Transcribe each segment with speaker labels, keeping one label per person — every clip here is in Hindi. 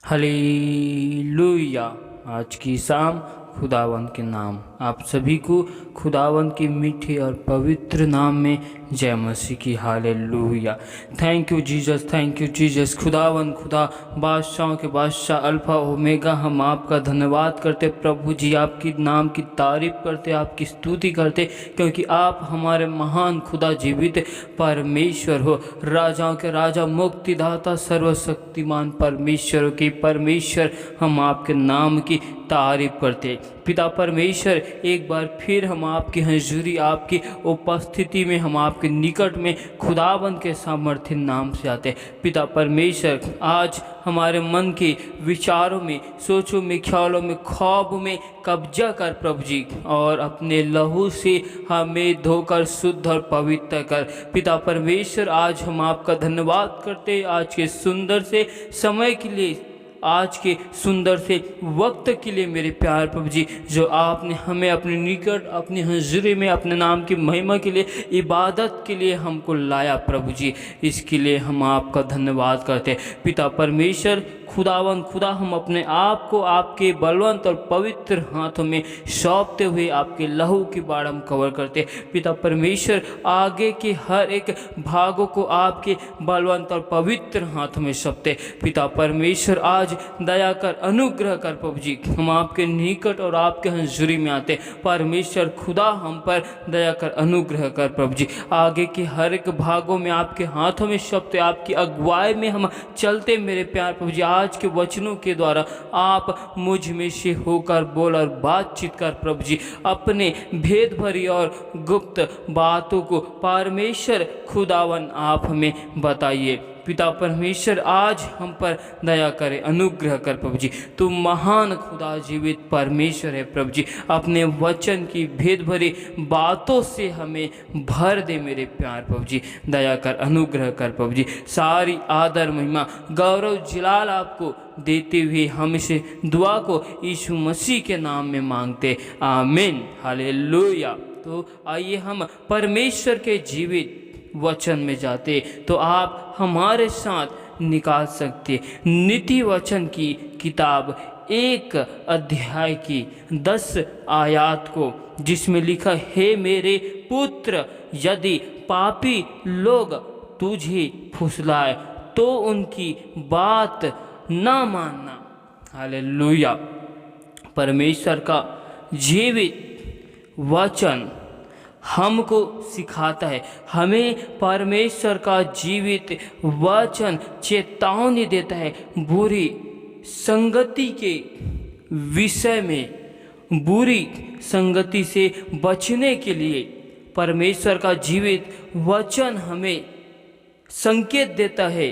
Speaker 1: हालेलुया। आज की शाम खुदावंद के नाम आप सभी को खुदावंद के मीठे और पवित्र नाम में जय मसीह की। हालेलुया। Thank you Jesus. खुदावंद खुदा, बादशाहों के बादशाह, अल्फा ओमेगा, हम आपका धन्यवाद करते प्रभु जी। आपकी नाम की तारीफ करते, आपकी स्तुति करते, क्योंकि आप हमारे महान खुदा जीवित परमेश्वर हो। राजाओं के राजा, मुक्तिदाता, सर्वशक्तिमान परमेश्वर की परमेश्वर, हम आपके नाम की तारीफ करते। पिता परमेश्वर, एक बार फिर हम आपकी हजूरी, आपकी उपस्थिति में, हम आपके निकट में खुदाबंद के सामर्थ्य नाम से आते। पिता परमेश्वर, आज हमारे मन के विचारों में, सोचों में, ख्यालों में, ख्वाब में कब्जा कर प्रभु जी, और अपने लहू से हमें धोकर शुद्ध और पवित्र कर। पिता परमेश्वर, आज हम आपका धन्यवाद करते आज के सुंदर से समय के लिए, आज के सुंदर से वक्त के लिए मेरे प्यार प्रभु जी, जो आपने हमें अपने निकट, अपनी हजूरी में, अपने नाम की महिमा के लिए, इबादत के लिए हमको लाया प्रभु जी। इसके लिए हम आपका धन्यवाद करते। पिता परमेश्वर, खुदावंद खुदा, हम अपने आप को आपके बलवंत और पवित्र हाथों में सौंपते हुए आपके लहू की बाढ़ हम कवर करते। पिता परमेश्वर, आगे के हर एक भागों को आपके बलवंत और पवित्र हाथों में सौंपते। पिता परमेश्वर, आज दया कर, अनुग्रह कर प्रभु जी, हम आपके निकट और आपके हजूरी में आते। परमेश्वर खुदा, हम पर दया कर, अनुग्रह कर प्रभु जी। आगे के हर एक भागों में आपके हाथों में सौंपते, आपकी अगुवाई में हम चलते मेरे प्यार प्रभु जी। आज के वचनों के द्वारा आप मुझ में से होकर बोल और बातचीत कर प्रभु जी। अपने भेद भरी और गुप्त बातों को परमेश्वर खुदावन आप हमें बताइए। पिता परमेश्वर, आज हम पर दया करे, अनुग्रह कर प्रभु जी। तू महान खुदा जीवित परमेश्वर है प्रभु जी। अपने वचन की भेद भरी बातों से हमें भर दे मेरे प्यार प्रभु जी। दया कर, अनुग्रह कर प्रभु जी। सारी आदर, महिमा, गौरव, जलाल आपको देते हुए हम इसे दुआ को यीशु मसीह के नाम में मांगते, आमीन। हालेलुया। तो आइए हम परमेश्वर के जीवित वचन में जाते, तो आप हमारे साथ निकाल सकते नीति वचन की किताब 1 अध्याय की 10 आयत को, जिसमें लिखा, हे मेरे पुत्र, यदि पापी लोग तुझे फुसलाए तो उनकी बात ना मानना। हालेलुया। परमेश्वर का जीवित वचन हमको सिखाता है, हमें परमेश्वर का जीवित वचन चेतावनी देता है बुरी संगति के विषय में। बुरी संगति से बचने के लिए परमेश्वर का जीवित वचन हमें संकेत देता है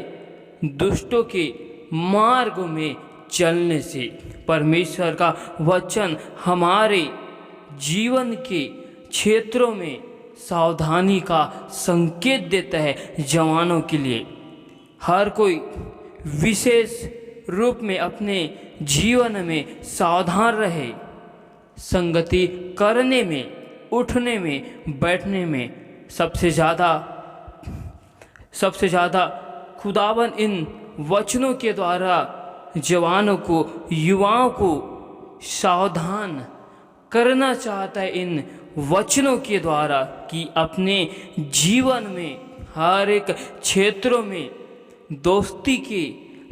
Speaker 1: दुष्टों के मार्ग में चलने से। परमेश्वर का वचन हमारे जीवन के क्षेत्रों में सावधानी का संकेत देता है जवानों के लिए। हर कोई विशेष रूप में अपने जीवन में सावधान रहे, संगति करने में, उठने में, बैठने में। सबसे ज़्यादा खुदावन इन वचनों के द्वारा जवानों को, युवाओं को सावधान करना चाहता है इन वचनों के द्वारा, कि अपने जीवन में हर एक क्षेत्रों में, दोस्ती के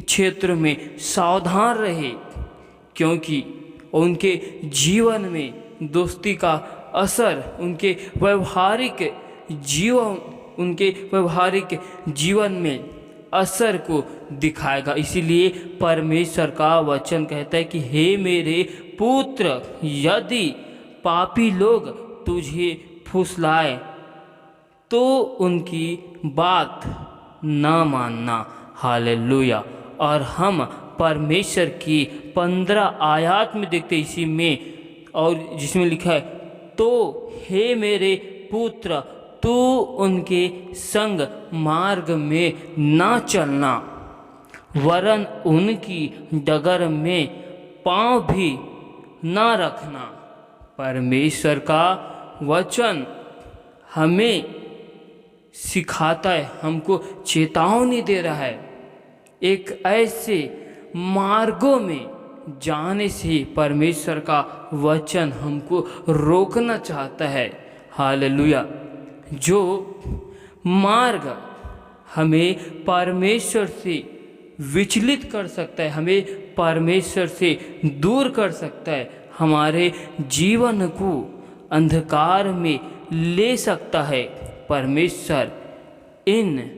Speaker 1: क्षेत्र में सावधान रहे, क्योंकि उनके जीवन में दोस्ती का असर उनके व्यवहारिक जीवन में असर को दिखाएगा। इसीलिए परमेश्वर का वचन कहता है कि हे मेरे पुत्र, यदि पापी लोग तुझे फुसलाए तो उनकी बात ना मानना। हालेलुया। और हम परमेश्वर की 15 आयत में देखते इसी में, और जिसमें लिखा है, तो हे मेरे पुत्र, तू उनके संग मार्ग में ना चलना, वरन उनकी डगर में पाँव भी ना रखना। परमेश्वर का वचन हमें सिखाता है, हमको चेतावनी दे रहा है एक ऐसे मार्गों में जाने से परमेश्वर का वचन हमको रोकना चाहता है। हालेलुया। जो मार्ग हमें परमेश्वर से विचलित कर सकता है, हमें परमेश्वर से दूर कर सकता है, हमारे जीवन को अंधकार में ले सकता है, परमेश्वर इन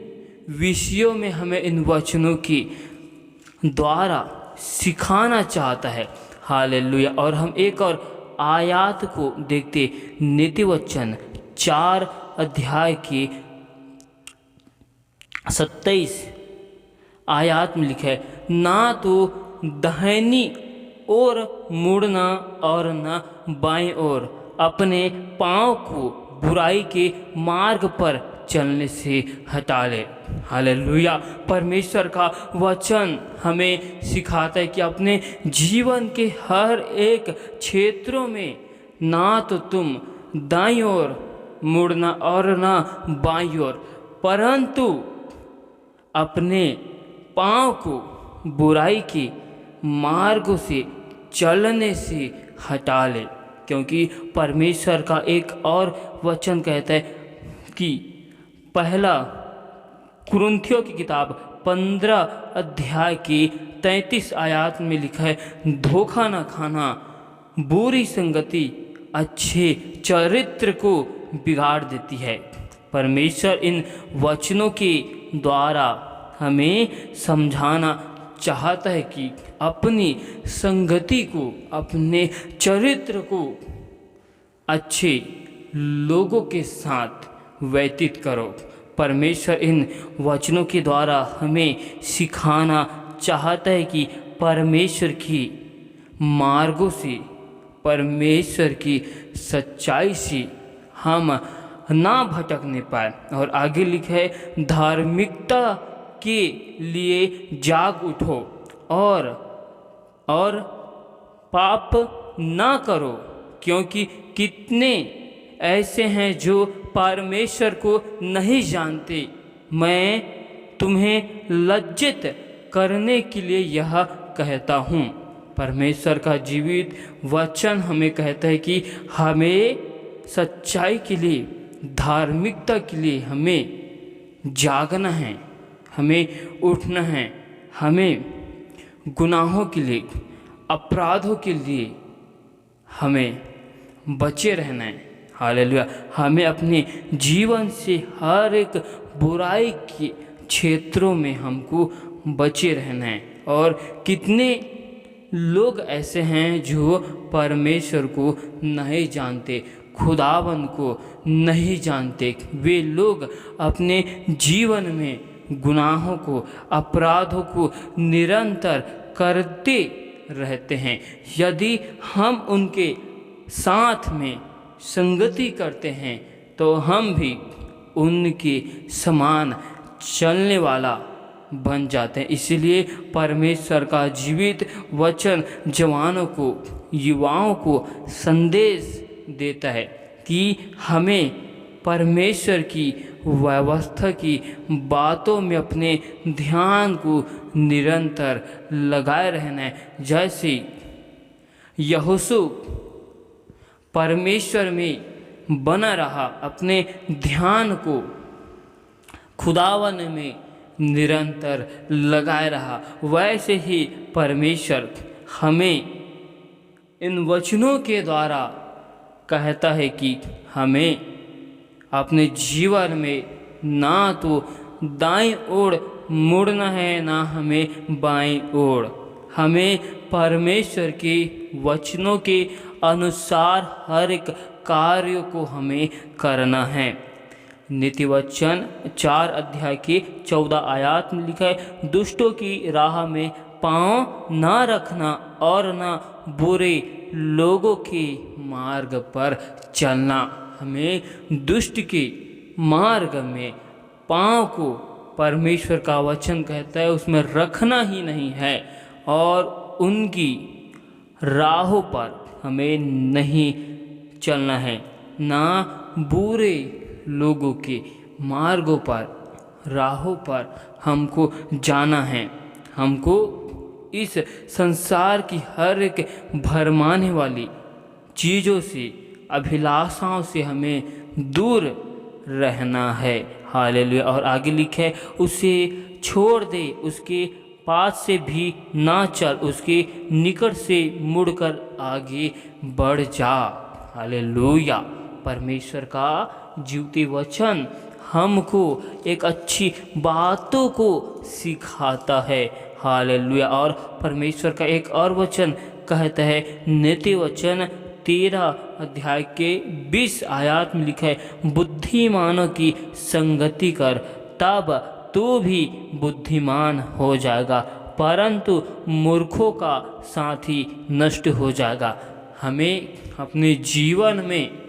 Speaker 1: विषयों में हमें इन वचनों के द्वारा सिखाना चाहता है। हालेलुया। और हम एक और आयत को देखते, नीति वचन 4 अध्याय के 27 आयत में लिखा है, ना तो दाहिनी ओर मुड़ना और न बाईं ओर, अपने पाँव को बुराई के मार्ग पर चलने से हटा ले। हालेलुया। परमेश्वर का वचन हमें सिखाता है कि अपने जीवन के हर एक क्षेत्रों में ना तो तुम दाईं ओर मुड़ना और ना बाईं ओर, परंतु अपने पाँव को बुराई के मार्गों से चलने से हटा ले। क्योंकि परमेश्वर का एक और वचन कहता है कि पहला कुरिन्थियों की किताब 15 अध्याय की 33 आयत में लिखा है, धोखा न खाना, बुरी संगति अच्छे चरित्र को बिगाड़ देती है। परमेश्वर इन वचनों के द्वारा हमें समझाना चाहता है कि अपनी संगति को, अपने चरित्र को अच्छे लोगों के साथ व्यतीत करो। परमेश्वर इन वचनों के द्वारा हमें सिखाना चाहता है कि परमेश्वर की मार्गों से, परमेश्वर की सच्चाई से हम ना भटकने पाए। और आगे लिखा है, धार्मिकता के लिए जाग उठो और पाप ना करो, क्योंकि कितने ऐसे हैं जो परमेश्वर को नहीं जानते। मैं तुम्हें लज्जित करने के लिए यह कहता हूँ। परमेश्वर का जीवित वचन हमें कहता है कि हमें सच्चाई के लिए, धार्मिकता के लिए हमें जागना है, हमें उठना है, हमें गुनाहों के लिए, अपराधों के लिए हमें बचे रहना है। हालेलुया। हमें अपने जीवन से हर एक बुराई के क्षेत्रों में हमको बचे रहना है। और कितने लोग ऐसे हैं जो परमेश्वर को नहीं जानते, खुदावन को नहीं जानते। वे लोग अपने जीवन में गुनाहों को, अपराधों को निरंतर करते रहते हैं। यदि हम उनके साथ में संगति करते हैं तो हम भी उनके समान चलने वाला बन जाते हैं। इसलिए परमेश्वर का जीवित वचन जवानों को, युवाओं को संदेश देता है कि हमें परमेश्वर की व्यवस्था की बातों में अपने ध्यान को निरंतर लगाए रहना है। जैसे यहोशू परमेश्वर में बना रहा, अपने ध्यान को खुदावन में निरंतर लगाए रहा, वैसे ही परमेश्वर हमें इन वचनों के द्वारा कहता है कि हमें अपने जीवन में ना तो दाईं ओर मुड़ना है, ना हमें बाईं ओर। हमें परमेश्वर के वचनों के अनुसार हर एक कार्य को हमें करना है। नीति वचन 4 अध्याय के 14 आयत में लिखा है, दुष्टों की राह में पाँव ना रखना और ना बुरे लोगों के मार्ग पर चलना। हमें दुष्ट के मार्ग में पाँव को परमेश्वर का वचन कहता है उसमें रखना ही नहीं है, और उनकी राहों पर हमें नहीं चलना है। ना बुरे लोगों के मार्गों पर, राहों पर हमको जाना है। हमको इस संसार की हर एक भरमाने वाली चीज़ों से, अभिलाषाओं से हमें दूर रहना है। हालेलुया। और आगे लिखे है, उसे छोड़ दे, उसके पास से भी ना चल, उसके निकट से मुड़कर आगे बढ़ जा। हालेलुया। परमेश्वर का जीवती वचन हमको एक अच्छी बातों को सिखाता है। हालेलुया। और परमेश्वर का एक और वचन कहता है, नीति वचन 13 अध्याय के 20 आयत में लिखा है, बुद्धिमानों की संगति कर, तब तू भी बुद्धिमान हो जाएगा, परंतु मूर्खों का साथी नष्ट हो जाएगा। हमें अपने जीवन में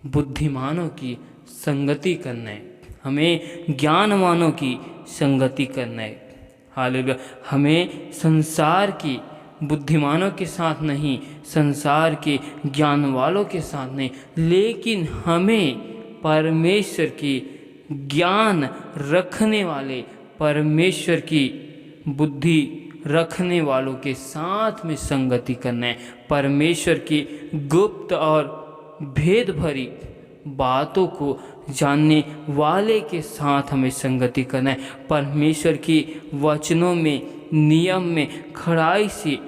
Speaker 1: बुद्धिमानों की संगति करना है, हमें ज्ञानवानों की संगति करना है। हालेलुया। हमें संसार की बुद्धिमानों के साथ नहीं, संसार के ज्ञान वालों के साथ नहीं, लेकिन हमें परमेश्वर की ज्ञान रखने वाले, परमेश्वर की बुद्धि रखने वालों के साथ में संगति करना है। परमेश्वर की गुप्त और भेद भरी बातों को जानने वाले के साथ हमें संगति करना है। परमेश्वर की वचनों में, नियम में खड़ाई से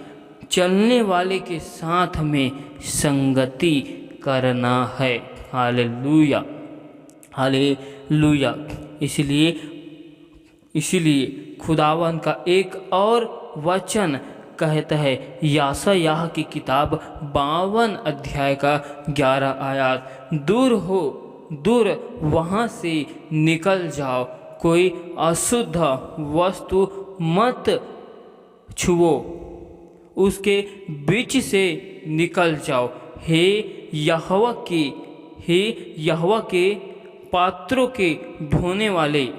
Speaker 1: चलने वाले के साथ हमें संगति करना है। हालेलुया। हालेलुया। इसलिए खुदावन का एक और वचन कहता है, यशायाह की किताब 52 अध्याय का 11 आयत, दूर वहाँ से निकल जाओ, कोई अशुद्ध वस्तु मत छुओ, उसके बीच से निकल जाओ। हे यहोवा के पात्रों के ढोने वाले,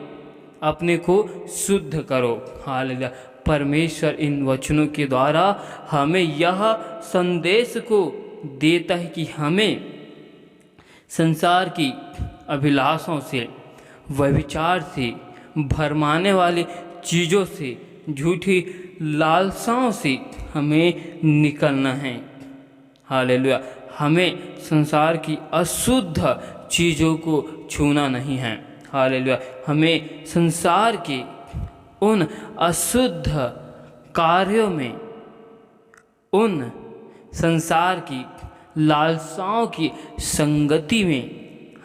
Speaker 1: अपने को शुद्ध करो। हालेलुया। परमेश्वर इन वचनों के द्वारा हमें यह संदेश को देता है कि हमें संसार की अभिलाषाओं से, व्यभिचार से, भरमाने वाली चीज़ों से, झूठी लालसाओं से हमें निकलना है। हालेलुया। हमें संसार की अशुद्ध चीज़ों को छूना नहीं है। हालेलुया। हमें संसार के उन अशुद्ध कार्यों में, उन संसार की लालसाओं की संगति में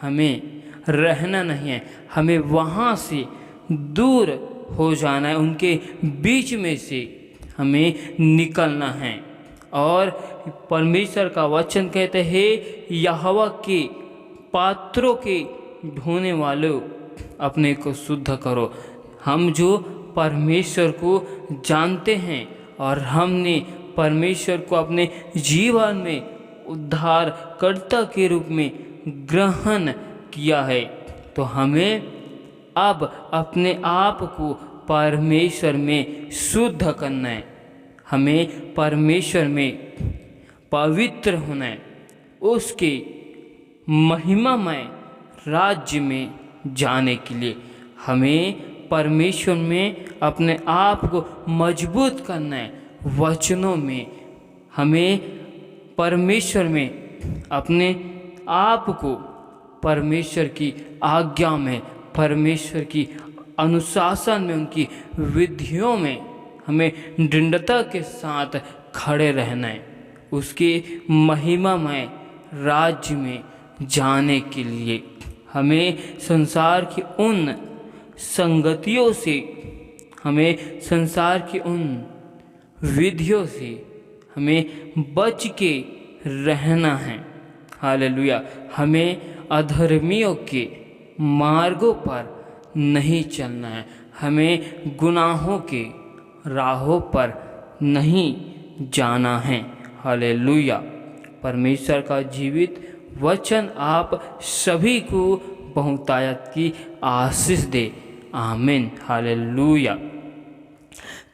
Speaker 1: हमें रहना नहीं है। हमें वहाँ से दूर हो जाना है, उनके बीच में से हमें निकलना है। और परमेश्वर का वचन कहते हैं, यहोवा के पात्रों के ढोने वालों, अपने को शुद्ध करो। हम जो परमेश्वर को जानते हैं और हमने परमेश्वर को अपने जीवन में उद्धारकर्ता के रूप में ग्रहण किया है, तो हमें अब अपने आप को परमेश्वर में शुद्ध करना है। हमें परमेश्वर में पवित्र होना है, उसके महिमामय राज्य में जाने के लिए हमें परमेश्वर में अपने आप को मजबूत करना है। वचनों में हमें परमेश्वर में अपने आप को परमेश्वर की आज्ञा में, परमेश्वर की अनुशासन में, उनकी विधियों में हमें दृढ़ता के साथ खड़े रहना है, उसके महिमामय राज्य में जाने के लिए। हमें संसार की उन संगतियों से, हमें संसार की उन विधियों से हमें बच के रहना है। हालेलुया। हमें अधर्मियों के मार्गों पर नहीं चलना है, हमें गुनाहों के राहों पर नहीं जाना है। हालेलुया। परमेश्वर का जीवित वचन आप सभी को बहुतायत की आशीष दे। आमीन। Hallelujah.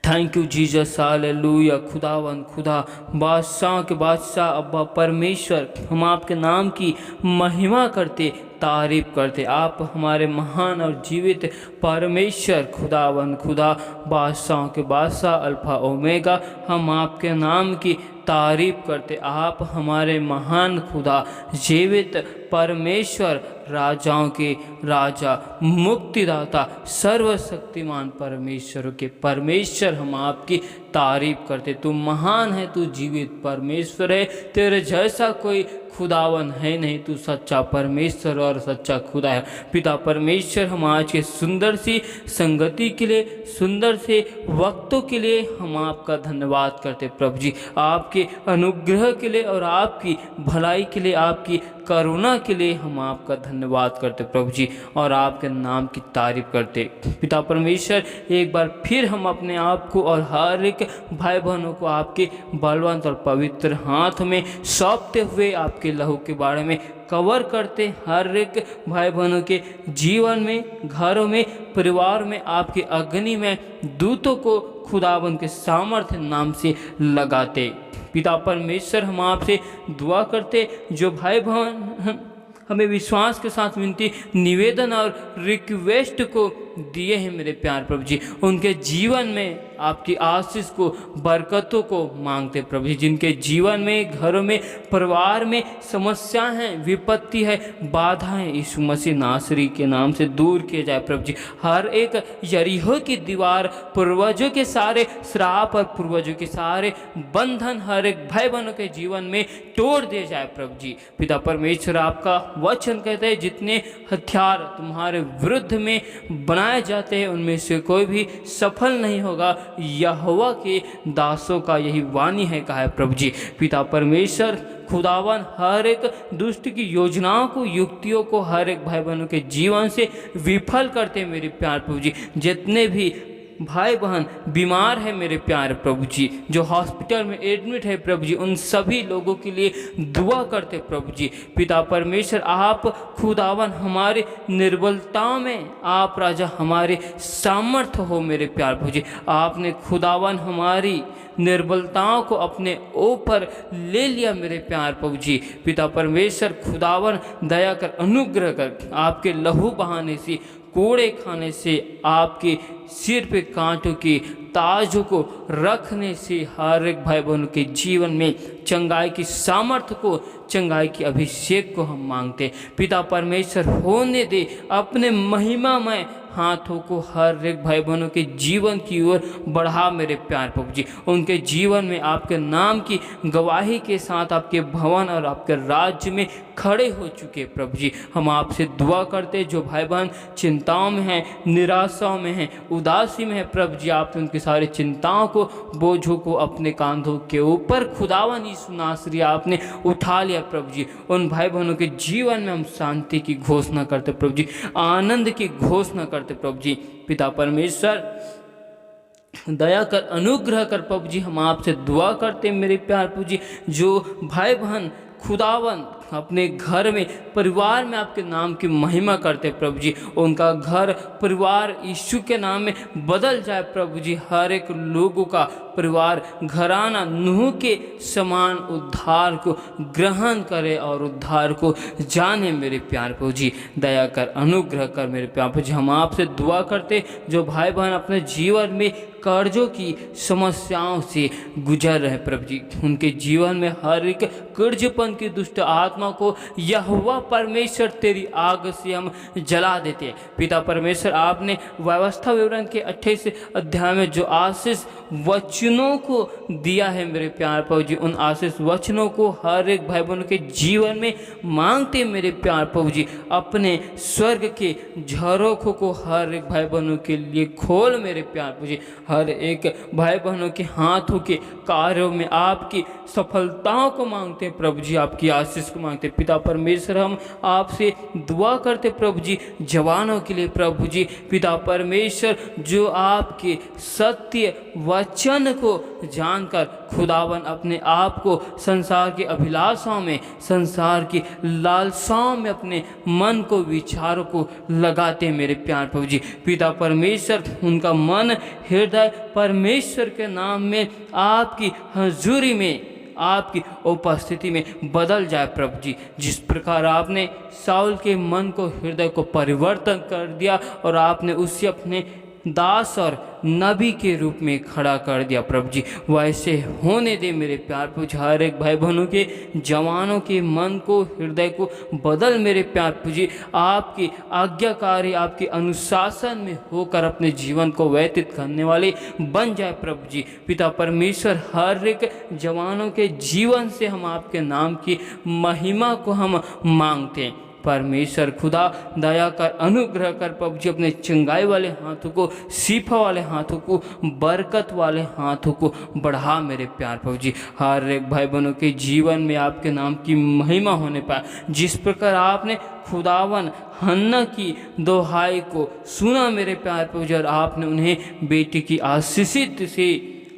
Speaker 1: Thank you Jesus. Hallelujah. खुदावन, खुदा, बादशाह के बादशाह, अब्बा परमेश्वर, हम आपके नाम की महिमा करते तारीफ करते। आप हमारे महान और जीवित परमेश्वर खुदावन खुदा बादशाहों के बादशाह अल्फा ओमेगा, हम आपके नाम की तारीफ करते। आप हमारे महान खुदा जीवित परमेश्वर, राजाओं के राजा, मुक्तिदाता, सर्वशक्तिमान परमेश्वर के परमेश्वर, हम आपकी तारीफ करते। तू महान है, तू जीवित परमेश्वर है, तेरे जैसा कोई खुदावन है नहीं, तू सच्चा परमेश्वर और सच्चा खुदा है। पिता परमेश्वर, हम आज के सुंदर सी संगति के लिए, सुंदर से वक्तों के लिए हम आपका धन्यवाद करते प्रभु जी। आपके अनुग्रह के लिए और आपकी भलाई के लिए, आपकी करुणा के लिए हम आपका धन्यवाद करते प्रभु जी, और आपके नाम की तारीफ करते। पिता परमेश्वर, एक बार फिर हम अपने आप को और हर एक भाई बहनों को आपके बलवंत और पवित्र हाथ में सौंपते हुए आपके लहू के बारे में कवर करते। हर एक भाई बहनों के जीवन में, घरों में, परिवार में आपके अग्नि में दूतों को खुदावन के सामर्थ्य नाम से लगाते। पिता परमेश्वर, हम आपसे दुआ करते, जो भाई बहन हमें विश्वास के साथ विनती, निवेदन और रिक्वेस्ट को दिए हैं मेरे प्यार प्रभु जी, उनके जीवन में आपकी आशीष को, बरकतों को मांगते प्रभु जी। जिनके जीवन में, घरों में, परिवार में समस्या है, विपत्ति है, बाधाएं, यीशु मसीह नासरी के नाम से दूर किए जाए प्रभु जी। हर एक यरीहो की दीवार, पूर्वजों के सारे श्राप और पूर्वजों के सारे बंधन हर एक भाई बहनों के जीवन में तोड़ दिए जाए प्रभु जी। पिता परमेश्वर, आपका वचन कहते हैं, जितने हथियार तुम्हारे विरुद्ध में बनाए जाते हैं उनमें से कोई भी सफल नहीं होगा। यहोवा के दासों का यही वाणी है, कहा है प्रभु जी। पिता परमेश्वर खुदावन, हर एक दुष्ट की योजनाओं को, युक्तियों को हर एक भाई बहनों के जीवन से विफल करते हैं मेरे प्यार प्रभु जी। जितने भी भाई बहन बीमार है मेरे प्यारे प्रभु जी, जो हॉस्पिटल में एडमिट है प्रभु जी, उन सभी लोगों के लिए दुआ करते प्रभु जी। पिता परमेश्वर, आप खुदावन हमारे निर्बलताओं में, आप राजा हमारे सामर्थ्य हो मेरे प्यारे प्रभु जी। आपने खुदावन हमारी निर्बलताओं को अपने ऊपर ले लिया मेरे प्यार प्रभु जी। पिता परमेश्वर खुदावन, दया कर, अनुग्रह कर, आपके लहू बहाने से, कूड़े खाने से, आपके सिर पे कांटों के ताजों को रखने से हर एक भाई बहनों के जीवन में चंगाई की सामर्थ्य को, चंगाई की अभिषेक को हम मांगते। पिता परमेश्वर, होने दे अपने महिमामय हाथों को हर एक भाई बहनों के जीवन की ओर बढ़ा मेरे प्यार प्रभु जी। उनके जीवन में आपके नाम की गवाही के साथ आपके भवन और आपके राज्य में खड़े हो चुके प्रभु जी। हम आपसे दुआ करते, जो भाई बहन चिंताओं में हैं, निराशाओं में हैं, उदासी में है प्रभु जी, आपने उनकी सारी चिंताओं को, बोझों को अपने कांधों के ऊपर खुदावन यीशु नासरी आपने उठा लिया प्रभु जी। उन भाई बहनों के जीवन में हम शांति की घोषणा करते प्रभु जी, आनंद की घोषणा करते प्रभु जी। पिता परमेश्वर, दया कर, अनुग्रह कर प्रभु जी, हम आपसे दुआ करते मेरे प्यार प्रभु जी। जो भाई बहन खुदावन अपने घर में, परिवार में आपके नाम की महिमा करते प्रभु जी, उनका घर परिवार यीशु के नाम में बदल जाए प्रभु जी। हर एक लोगों का परिवार, घराना नूह के समान उद्धार को ग्रहण करे और उद्धार को जाने मेरे प्यार प्रभु जी। दया कर, अनुग्रह कर मेरे प्यार प्रभु जी। हम आपसे दुआ करते, जो भाई बहन अपने जीवन में कर्जों की समस्याओं से गुजर रहे प्रभु जी, उनके जीवन में हर एक कर्जपन की दुष्ट आत्मा को यहोवा परमेश्वर तेरी आग से हम जला देते हैं। पिता परमेश्वर, आपने व्यवस्था विवरण के 28 अध्याय में जो आशीष वचनों को दिया है मेरे प्यार प्रभु जी, उन आशीष वचनों को हर एक भाई बहनों के जीवन में मांगते मेरे प्यार प्रभु जी। अपने स्वर्ग के झरोखों को हर एक भाई बहनों के लिए खोल मेरे प्यार प्रभु जी। हर एक भाई बहनों के हाथों के कार्यों में आपकी सफलताओं को मांगते हैं प्रभु जी, आपकी आशीष को मांगते। पिता परमेश्वर, हम आपसे दुआ करते प्रभु जी, जवानों के लिए प्रभु जी। पिता परमेश्वर, जो आपके सत्य वचन को जानकर खुदावन अपने आप को संसार की अभिलाषाओं में, संसार की लालसाओं में अपने मन को, विचारों को लगाते मेरे प्यार प्रभु जी। पिता परमेश्वर, उनका मन, हृदय परमेश्वर के नाम में, आपकी हजूरी में, आपकी उपस्थिति में बदल जाए प्रभु जी। जिस प्रकार आपने साउल के मन को, हृदय को परिवर्तन कर दिया और आपने उसे अपने दास और नबी के रूप में खड़ा कर दिया प्रभु जी, वैसे होने दे मेरे प्यार प्रभु जी। हर एक भाई बहनों के, जवानों के मन को, हृदय को बदल मेरे प्यार प्रभु जी। आपकी आज्ञाकारी, आपके अनुशासन में होकर अपने जीवन को व्यतीत करने वाले बन जाए प्रभु जी। पिता परमेश्वर, हर एक जवानों के जीवन से हम आपके नाम की महिमा को हम मांगते हैं। परमेश्वर खुदा दया कर, अनुग्रह कर प्रभु जी। अपने चंगाई वाले हाथों को, सीफा वाले हाथों को, बरकत वाले हाथों को बढ़ा मेरे प्यार प्रभु जी। हर एक भाई बहनों के जीवन में आपके नाम की महिमा होने पाए। जिस प्रकार आपने खुदावन हन्ना की दोहाई को सुना मेरे प्यार प्रभु जी, और आपने उन्हें बेटी की आशीषित से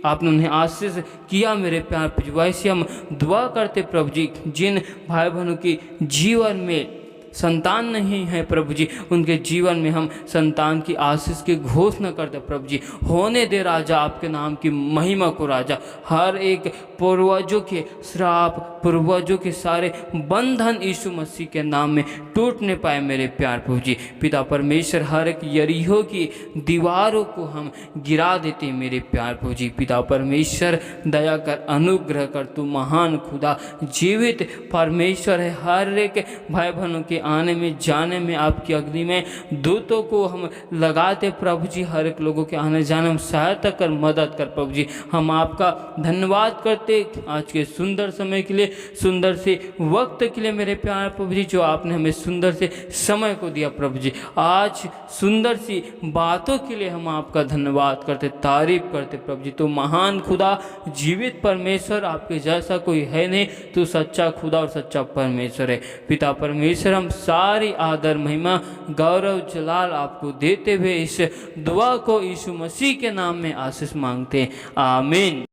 Speaker 1: आपने उन्हें आशीष किया मेरे प्यार प्रभु जी। वैसे हम दुआ करते प्रभु जी, जिन भाई बहनों के जीवन में संतान नहीं है प्रभु जी, उनके जीवन में हम संतान की आशीष की घोषणा करते प्रभु जी। होने दे राजा आपके नाम की महिमा को राजा। हर एक पूर्वजों के श्राप, पूर्वजों के सारे बंधन यीशु मसीह के नाम में टूटने पाए मेरे प्यार प्रभु जी। पिता परमेश्वर, हर एक यरीहो की दीवारों को हम गिरा देते मेरे प्यार प्रभु जी। पिता परमेश्वर दया कर, अनुग्रह कर, तू महान खुदा जीवित परमेश्वर है। हर एक भाई बहनों के आने में जाने में आपकी अग्नि में दूतों को हम लगाते प्रभु जी। हर एक लोगों के आने जाने में सहायता कर, मदद कर प्रभु जी। हम आपका धन्यवाद करते आज के सुंदर समय के लिए, सुंदर से वक्त के लिए मेरे प्यार प्रभु जी, जो आपने हमें सुंदर से समय को दिया प्रभु जी। आज सुंदर सी बातों के लिए हम आपका धन्यवाद करते, तारीफ करते प्रभु जी। तो महान खुदा, जीवित परमेश्वर, आपके जैसा कोई है नहीं। तो सच्चा खुदा और सच्चा परमेश्वर है। पिता परमेश्वर, हम सारी आदर, महिमा, गौरव, जलाल आपको देते हुए इस दुआ को यीशु मसीह के नाम में आशीष मांगते हैं। आमीन।